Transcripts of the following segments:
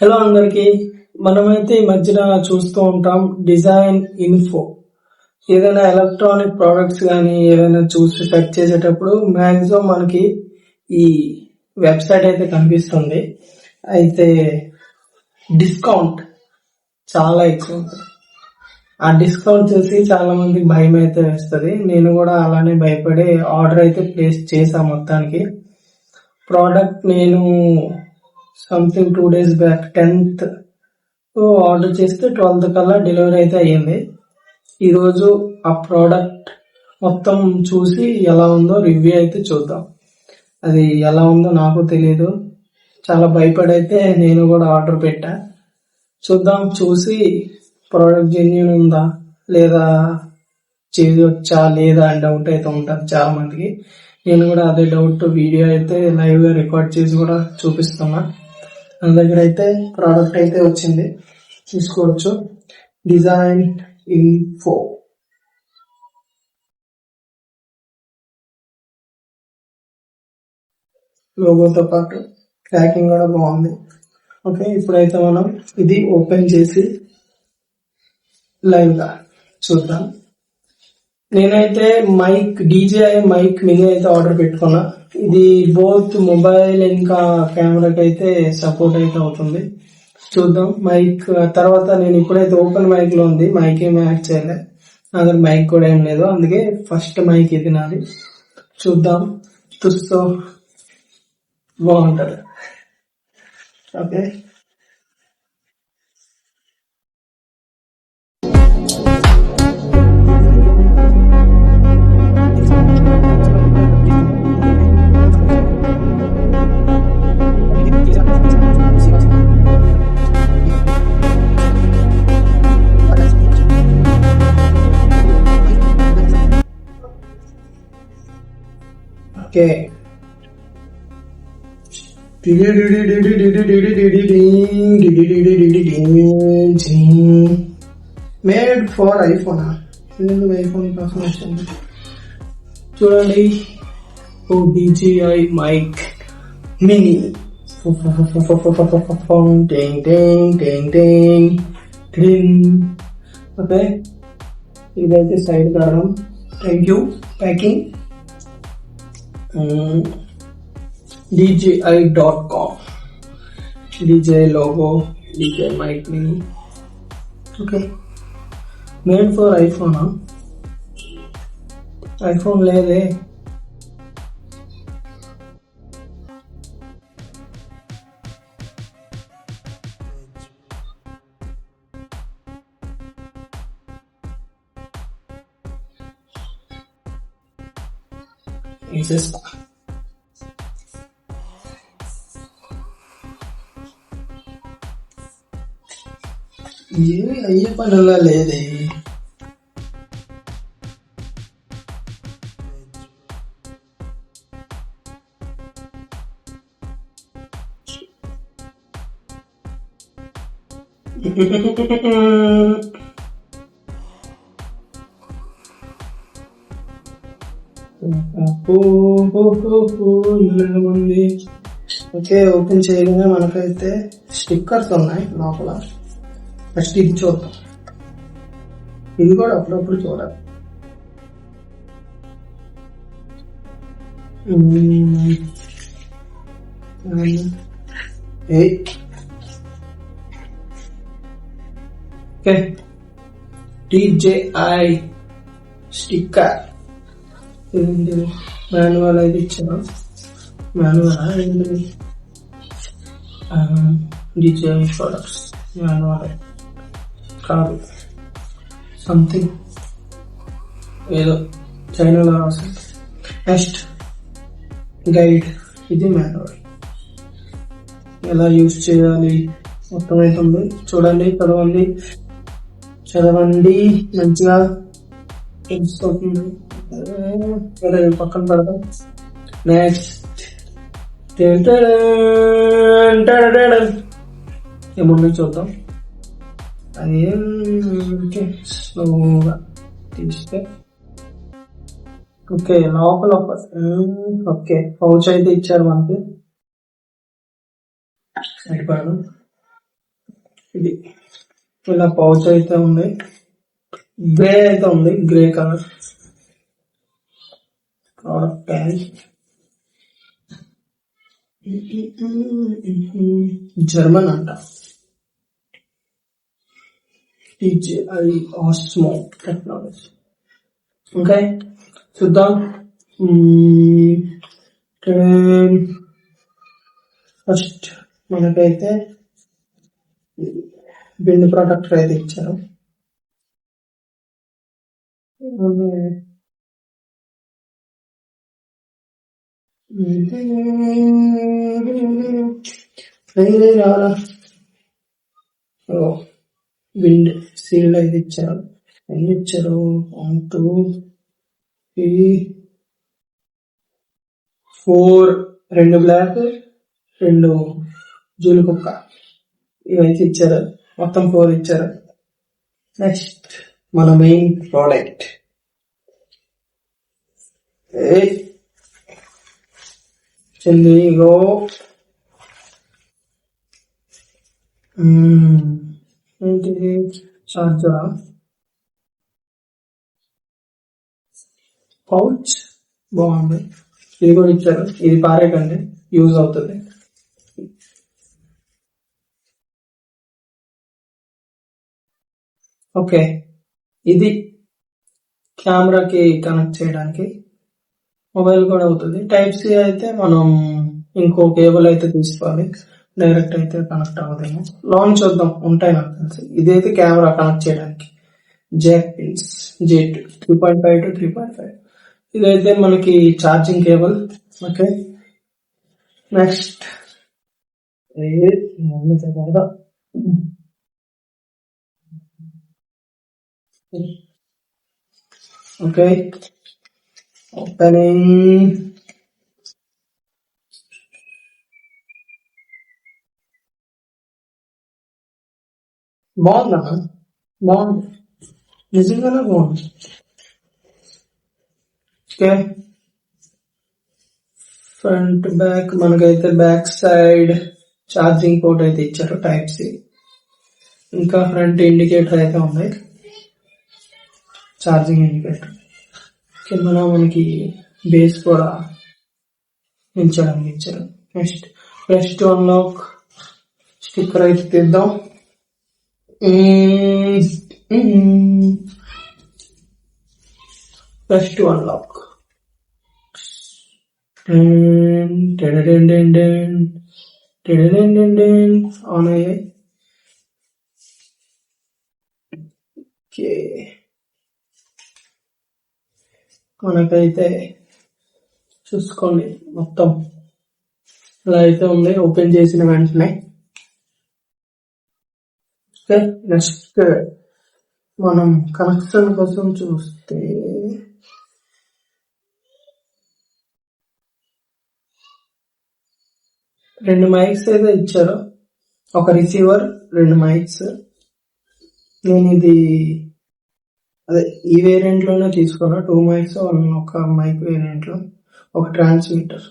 Hello అందరికి. మనమైతే ఈ మధ్యన చూస్తూ ఉంటాం డిజైన్ ఇన్ఫో. ఏదైనా ఎలక్ట్రానిక్ ప్రోడక్ట్స్ కానీ ఏదైనా చూసి సెర్చ్ చేసేటప్పుడు మ్యాక్సిమం మనకి ఈ వెబ్సైట్ అయితే కనిపిస్తుంది. అయితే డిస్కౌంట్ చాలా ఎక్కువ ఉంటుంది. ఆ డిస్కౌంట్ చూసి చాలా మందికి భయం అయితే వేస్తుంది. నేను కూడా అలానే భయపడి ఆర్డర్ అయితే ప్లేస్ చేశాను. మొత్తానికి ప్రోడక్ట్ నేను something 2 days back 10th order చేస్తే 12th కల్లా డెలివరీ అయితే అయ్యింది. ఈరోజు ఆ ప్రోడక్ట్ మొత్తం చూసి ఎలా ఉందో రివ్యూ అయితే చూద్దాం. అది ఎలా ఉందో నాకు తెలియదు. చాలా భయపడైతే నేను కూడా ఆర్డర్ పెట్టా. చూద్దాం, చూసి ప్రోడక్ట్ జెన్యూన్ ఉందా లేదా చేయవచ్చా లేదా అని డౌట్ అయితే ఉంటుంది చాలా మందికి. నేను కూడా అదే డౌట్ వీడియో అయితే లైవ్ గా రికార్డ్ చేసి కూడా చూపిస్తున్నా. మన దగ్గర అయితే ప్రోడక్ట్ అయితే వచ్చింది, చూసుకోవచ్చు. డిజైన్ ఇన్ఫో లోగోతో పాటు ప్యాకింగ్ కూడా బాగుంది. ఓకే, ఇప్పుడైతే మనం ఇది ఓపెన్ చేసి లైవ్ గా చూద్దాం. నేనైతే DJI మైక్ మినీ అయితే ఆర్డర్ పెట్టుకున్నా. ఇది బోత్ మొబైల్ ఇంకా కెమెరాకి అయితే సపోర్ట్ అయితే అవుతుంది. చూద్దాం. మైక్ తర్వాత నేను ఇప్పుడైతే ఓపెన్ మైక్ లో ఉంది, మైక్ ఏమి యాడ్ చేయలే. నా దగ్గర మైక్ కూడా ఏం లేదు, అందుకే ఫస్ట్ మైక్ ఇది నాది. చూద్దాం, చూస్తూ బాగుంటది. Okay, okay. Made for iPhone. IPhone కోసం వచ్చింది చూడండి. DJI mic mini. ఓకే, ఇదైతే సైడ్ కారణం. Thank you. Packing DJI.com, DJI logo, DJI mic mini. Okay, made for iPhone. iPhone లేదే. ఏమి అయ్యే పనులా లేదే. ఓకే, ఓపెన్ చేయగానే మనకైతే స్టిక్కర్స్ ఉన్నాయి లోపల. ఫస్ట్ ఇది చూద్దాం. ఇది కూడా అప్పుడప్పుడు చూడాలి. Okay, DJI sticker. ఇది మాన్యువల్ అయితే ఇచ్చాను. మాన్యువల్ DJI ప్రొడక్ట్స్ మాన్యువల్ కాదు, సంథింగ్ ఏదో చైనాలో రాసింది. Next guide. ఇది మాన్యువల్, ఎలా యూజ్ చేయాలి మొత్తం అయితే ఉంది. చూడండి, చదవండి మంచిగా తెలుస్తుంది. పక్కన పెడతాం. నెక్స్ట్ ఏముంది చూద్దాం. అదేం స్లోగా తీస్తే ఓకే. లోపల ఓకే పౌచ్ అయితే ఇచ్చారు మనకి, సరిపడు. ఇది ఇలా పౌచ్ అయితే ఉంది, గ్రే అయితే ఉంది, గ్రే కలర్ ప్యాన్. జర్మన్ అంట, DJI Osmo టెక్నాలజీ. ఓకే చూద్దాం. ఫస్ట్ మనకైతే బిల్డ్ ప్రొటెక్టర్ అయితే ఇచ్చారు. విండ్ సీల్డ్ అయితే ఇచ్చారు. ఎన్ని ఇచ్చారు? 1 2 3 4, 2 బ్లాక్, 2 జూలు కుక్క, ఇవైతే ఇచ్చారు. మొత్తం 4 ఇచ్చారు. నెక్స్ట్ మన మెయిన్ ప్రోడక్ట్ చెల్లిగో. ఏంటిది? చార్జర్, పౌచ్ బాగుంది. ఇది కూడా ఇచ్చారు. ఇది పారేకండి, యూజ్ అవుతుంది. ఓకే, ఇది కెమెరాకి కనెక్ట్ చేయడానికి. మొబైల్ కూడా అవుతుంది. టైప్ సి అయితే మనం ఇంకో కేబుల్ అయితే తీసుకోవాలి, డైరెక్ట్ అయితే కనెక్ట్ అవ్వదేమో. లాంచ్ చూద్దాం, ఉంటాయి నాకు తెలిసి. ఇదైతే కెమెరా కనెక్ట్ చేయడానికి జాక్ పిన్స్, J2 2.5 to 3.5. ఇదైతే మనకి charging cable. Okay, next okay opening. బాగుందన్నా, బాగుంది, నిజంగానే బాగుంది. ఓకే, ఫ్రంట్ బ్యాక్ మనకైతే బ్యాక్ సైడ్ ఛార్జింగ్ పోర్ట్ అయితే ఇచ్చారు, టైప్ సి. ఇంకా ఫ్రంట్ ఇండికేటర్ అయితే ఉంది, ఛార్జింగ్ ఇండికేటర్. కింద మనకి బేస్ కూడా పెంచడానికి ఇచ్చారు. Next press to unlock sticker అయితే తీద్దాం. Press to unlock. ఆన్ అయ్యాయి. ఓకే, మనకైతే చూసుకోండి మొత్తం ఇలా అయితే ఉంది ఓపెన్ చేసిన వెంటనే. ఓకే, నెక్స్ట్ మనం కనెక్షన్ కోసం చూస్తే రెండు మైక్స్ అయితే ఇచ్చారు, ఒక రిసీవర్, 2 మైక్స్. నేను ఇది అదే ఈ వేరియంట్ లోనే తీసుకున్నా, 2 మైక్స్, ఒక మైక్ వేరియంట్ లో, ఒక ట్రాన్స్మిటర్.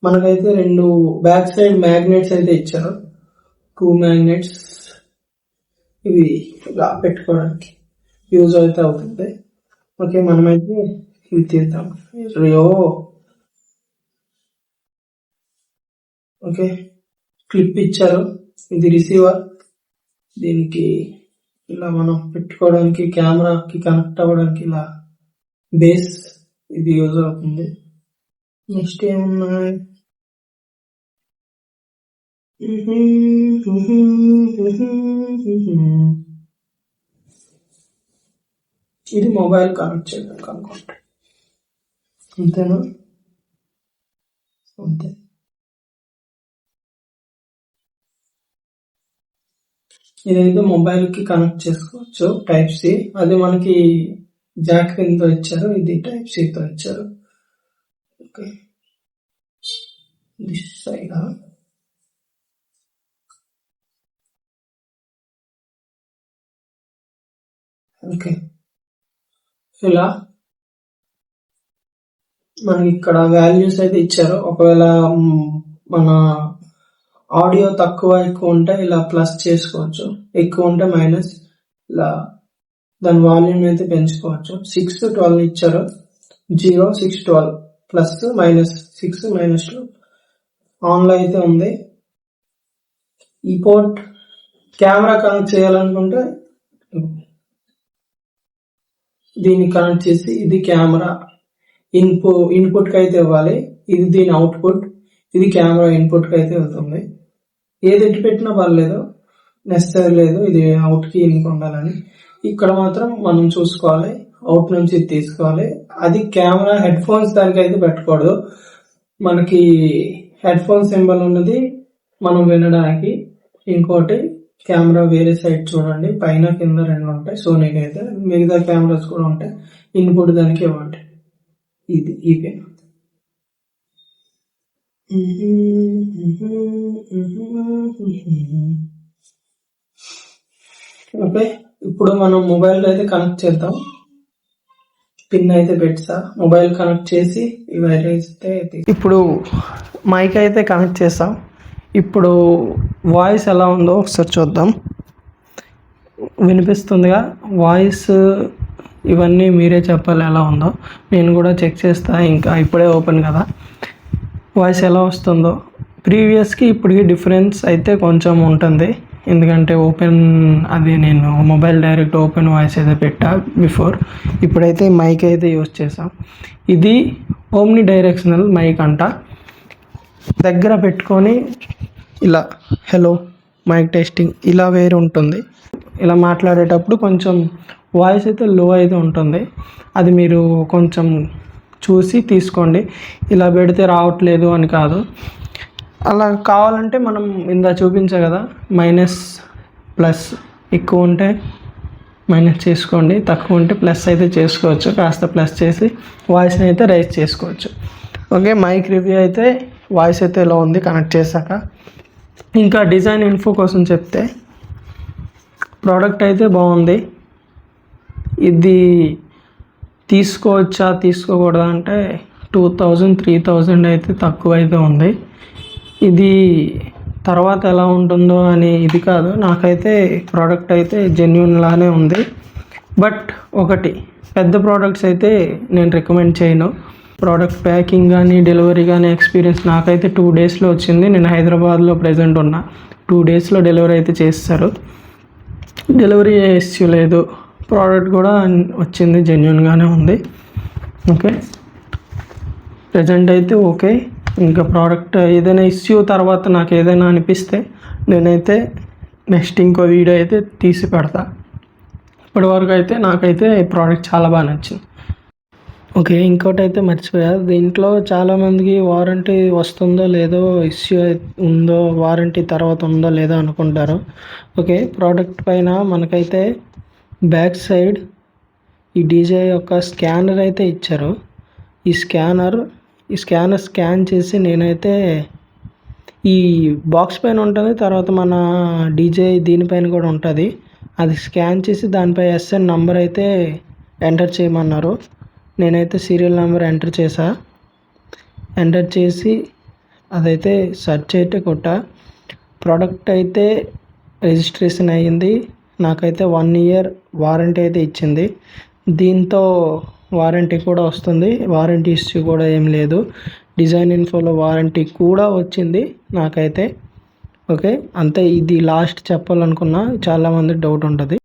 మనకైతే 2 బ్యాక్ సైడ్ మ్యాగ్నెట్స్ అయితే ఇచ్చారు, 2 మ్యాగ్నెట్స్. ఇవి ఇలా పెట్టుకోవడానికి యూజ్ అయితే అవుతుంది. ఓకే, మనమైతే ఇవి తీద్దాం. ఓకే, క్లిప్ ఇచ్చారు. ఇది రిసీవర్, దీనికి ఇలా మనం పెట్టుకోవడానికి, కెమెరాకి కనెక్ట్ అవ్వడానికి ఇలా బేస్ ఇది యూజ్ అవుతుంది. నెక్స్ట్ ఏమున్నాయి? ఇది మొబైల్ కనెక్ట్ చేయడానికి అనుకుంటా, అంతేనా? అంతే. ఇదైతే మొబైల్ కి కనెక్ట్ చేసుకోవచ్చు, టైప్ సి. అది మనకి జాక్ పిన్ తో ఇచ్చారు, ఇది టైప్ సి తో ఇచ్చారు. Okay, this side. ఓకే, ఇలా మనకి ఇక్కడ వాల్యూస్ అయితే ఇచ్చారు. ఒకవేళ మన ఆడియో తక్కువ ఎక్కువ ఉంటే ఇలా ప్లస్ చేసుకోవచ్చు, ఎక్కువ ఉంటే మైనస్. ఇలా దాని వాల్యూమ్ అయితే పెంచుకోవచ్చు. 6-12 ఇచ్చారు. 0, 6, 12 ప్లస్ మైనస్ 6 మైనస్ 2 ఆన్ లో అయితే ఉంది. ఈ పోర్ట్ కెమెరా కనెక్ట్ చేయాలనుకుంటే దీన్ని కనెక్ట్ చేసి ఇది కెమెరా ఇన్పుట్ కి అయితే ఇవ్వాలి. ఇది దీని అవుట్పుట్, ఇది కెమెరా ఇన్పుట్ కి అయితే వెళ్తుంది. ఏది ఎటు పెట్టినా పర్లేదు, నెసరీ లేదు ఇది అవుట్ కి ఇన్కి ఉండాలని. ఇక్కడ మాత్రం మనం చూసుకోవాలి, అవుట్ నుంచి తీసుకోవాలి. అది కెమెరా హెడ్ ఫోన్స్ దానికి అయితే పెట్టకూడదు. మనకి హెడ్ ఫోన్ సింబల్ ఉన్నది మనం వినడానికి. ఇంకోటి కెమెరా వేరే సైడ్ చూడండి, పైన కింద 2 ఉంటాయి సోనీకి అయితే. మిగతా కెమెరాస్ కూడా ఉంటాయి. ఇన్పుట్ దానికి ఇవ్వండి. ఇది ఈ పిన్. ఓకే, ఇప్పుడు మనం మొబైల్ అయితే కనెక్ట్ చేద్దాం. పిన్ అయితే పెట్టా, మొబైల్ కనెక్ట్ చేసి ఈ వైర్ అయితే ఇప్పుడు మైక్ అయితే కనెక్ట్ చేస్తాం. ఇప్పుడు వాయిస్ ఎలా ఉందో ఒకసారి చూద్దాం. వినిపిస్తుందిగా వాయిస్, ఇవన్నీ మీరే చెప్పాలి ఎలా ఉందో. నేను కూడా చెక్ చేస్తా, ఇంకా ఇప్పుడే ఓపెన్ కదా. వాయిస్ ఎలా వస్తుందో ప్రీవియస్కి ఇప్పటికి డిఫరెన్స్ అయితే కొంచెం ఉంటుంది. ఎందుకంటే అది నేను మొబైల్ డైరెక్ట్ ఓపెన్ వాయిస్ అయితే పెట్టా బిఫోర్. ఇప్పుడైతే మైక్ అయితే యూజ్ చేసాం. ఇది ఓమ్ని డైరెక్షనల్ మైక్ అంట. దగ్గర పెట్టుకొని ఇలా హలో మైక్ టెస్టింగ్ ఇలా వేరే ఉంటుంది. ఇలా మాట్లాడేటప్పుడు కొంచెం వాయిస్ అయితే లో అయితే ఉంటుంది. అది మీరు కొంచెం చూసి తీసుకోండి. ఇలా పెడితే రావట్లేదు అని కాదు. అలా కావాలంటే మనం ఇందా చూపించా కదా, మైనస్ ప్లస్ ఎక్కువ ఉంటే మైనస్ చేసుకోండి, తక్కువ ఉంటే ప్లస్ అయితే చేసుకోవచ్చు. కాస్త ప్లస్ చేసి వాయిస్ని అయితే రైజ్ చేసుకోవచ్చు. ఓకే, మైక్ రివ్యూ అయితే వాయిస్ అయితే ఇలా ఉంది కనెక్ట్ చేశాక. ఇంకా డిజైన్ ఇన్ఫో కోసం చెప్తే ప్రోడక్ట్ అయితే బాగుంది. ఇది తీసుకోవచ్చా తీసుకోకూడదా అంటే 2000-3000 అయితే తక్కువ అయితే ఉంది. ఇది తర్వాత ఎలా ఉంటుందో అని ఇది కాదు, నాకైతే ప్రోడక్ట్ అయితే జెన్యూన్ లానే ఉంది. బట్ ఒకటి, పెద్ద ప్రోడక్ట్స్ అయితే నేను రికమెండ్ చేయను. ప్రోడక్ట్ ప్యాకింగ్ కానీ డెలివరీ కానీ ఎక్స్పీరియన్స్ నాకైతే 2 డేస్లో వచ్చింది. నేను హైదరాబాద్లో ప్రెజెంట్ ఉన్నా. 2 డేస్లో డెలివరీ అయితే చేస్తారు. డెలివరీ ఇష్యూ లేదు, ప్రోడక్ట్ కూడా వచ్చింది, జెన్యూన్గానే ఉంది. ఓకే, ప్రజెంట్ అయితే ఓకే. ఇంకా ప్రోడక్ట్ ఏదైనా ఇష్యూ తర్వాత నాకు ఏదైనా అనిపిస్తే నేనైతే నెక్స్ట్ ఇంకో వీడియో అయితే తీసి పెడతా. ఇప్పటివరకు అయితే నాకైతే ప్రోడక్ట్ చాలా బాగా నచ్చింది. ఓకే, ఇంకోటి అయితే మర్చిపోయా. దీంట్లో చాలామందికి వారంటీ వస్తుందో లేదో, ఇష్యూ ఉందో, వారంటీ తర్వాత ఉందో లేదో అనుకుంటారు. ఓకే, ప్రోడక్ట్ పైన మనకైతే బ్యాక్ సైడ్ ఈ డీజే యొక్క స్కానర్ అయితే ఇచ్చారు. ఈ స్కానర్ స్కాన్ చేసి నేనైతే ఈ బాక్స్ పైన ఉంటుంది, తర్వాత మన డీజే దీనిపైన కూడా ఉంటుంది. అది స్కాన్ చేసి దానిపై ఎస్ఎన్ నంబర్ అయితే ఎంటర్ చేయమన్నారు. నేనైతే సీరియల్ నెంబర్ ఎంటర్ చేసి అదైతే సెర్చ్ అయితే కొట్టా. ప్రోడక్ట్ అయితే రిజిస్ట్రేషన్ అయ్యింది. నాకైతే 1 ఇయర్ వారంటీ అయితే ఇచ్చింది. దీంతో వారంటీ కూడా వస్తుంది, వారంటీ ఇష్యూ కూడా ఏం లేదు. డిజైన్ ఇన్ఫోలో వారంటీ కూడా వచ్చింది నాకైతే. ఓకే, అంతే. ఇది లాస్ట్ చెప్పాలనుకున్నా, చాలామంది డౌట్ ఉంటుంది.